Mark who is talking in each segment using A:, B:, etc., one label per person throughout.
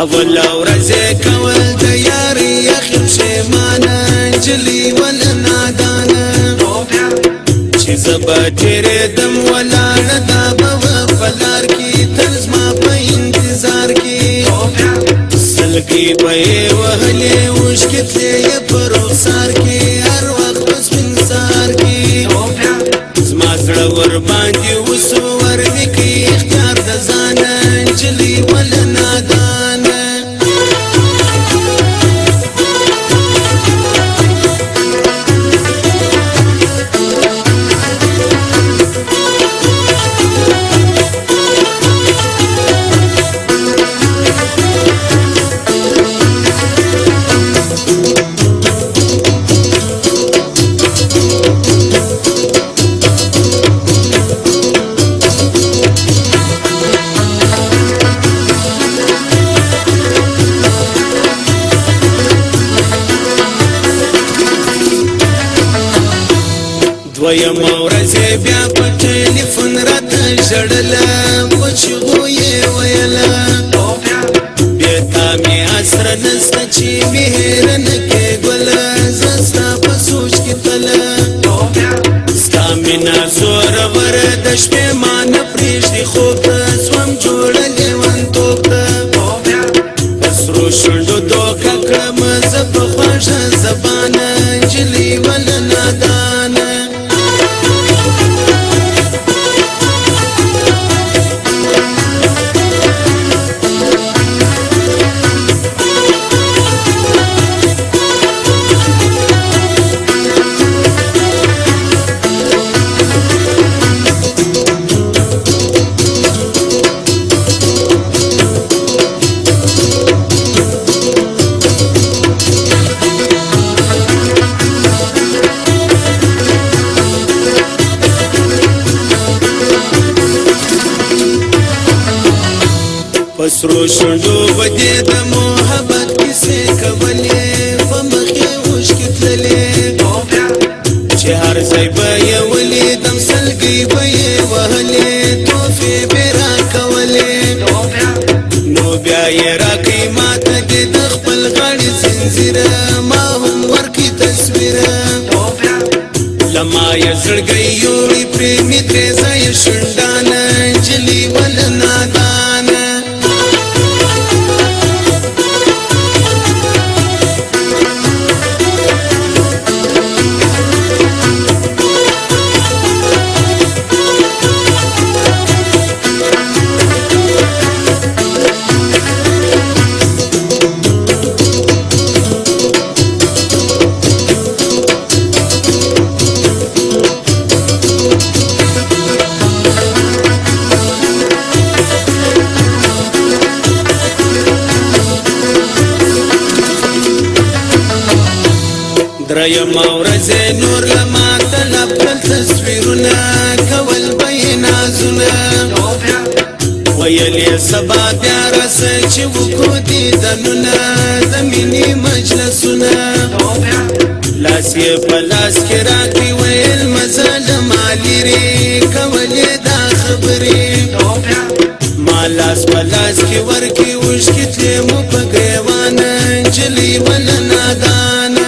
A: اول ورځ کول د یاري یخ پښیمانه نجلۍ ولا نادانه چې زه به تېرېدم ولاړه دا به وه په لار کې تل زما په انتظار کې سلګۍ به یې وهلې اوښکې تلې یې په رخسار کې هر وخت په سپین سهار کې زما زړه ورباندې اوس ورنکړي اختیار د ځانه نجلۍ ولا نادانه دویم ورځ بیا په ټیلیفون راته ژړله په چیغو یې ویله بیا تا مې اسره نسته چې مې هېره نه کړې ګله زه ستا په سوچ کې تله ستا مینه زوروره د شپې ما نه پرېږدي خوب ته سوم جوړه لیونتوب ته په سرو شونډو دوکه کړم زه په خوږه زبانه نجلۍ ولا نادانه پسرو شونډو به دې د محبت کیسې کولې په مخ یې اوښکې تللې چې هر ځای به یې ولیدم سلګۍ به یې وهلې تحفې به یې راکولې نو بیا یې راکړئ ماته دې د خپل غاړې ځنځیره ما هم ورکړي تصویره له ما یې زړګی یوړې پرې مې ترې ځایه شونډانه نجلۍ ولا نادانه دریم ورځ نور له ما طلب کړل تصویرونه کول به یې نازونه ویل یې سبا بیا راسه چې وکړو دیدنونه د مینې مجلسونه لاس یې په لاس کې راکړي ویل مزه له ما لرې کولې دا خبرې ما لاس په لاس کې ورکړي اوښکې تلې مو په ګریوانه نجلۍ ولا نادانه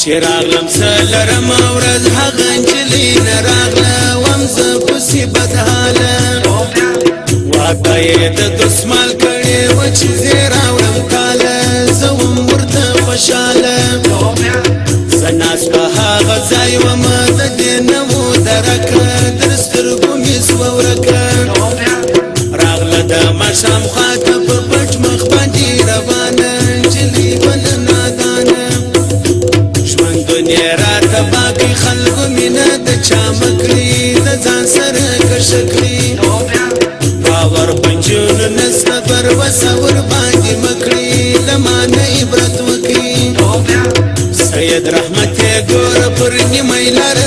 A: چې راغلم څه لرم ورځ هغه نجلۍ نه راغله وم زه پسې بدحاله واده یې د دسمال کړې وه چې زه راوړم کاله زه وم ورته خوشحاله زه ناست په هغه ځای ومه د دې نه و درکه در سترګو مې سوه ورکه راغله د ماښام خواته په پټ مخ باندې روانه نجلۍ ولا نادانه ژوندون یې راته باقي خلکو مینه د چا مکړي د ځان سره ایمان عبرت وکي سید رحمت ګور پر نیمه لار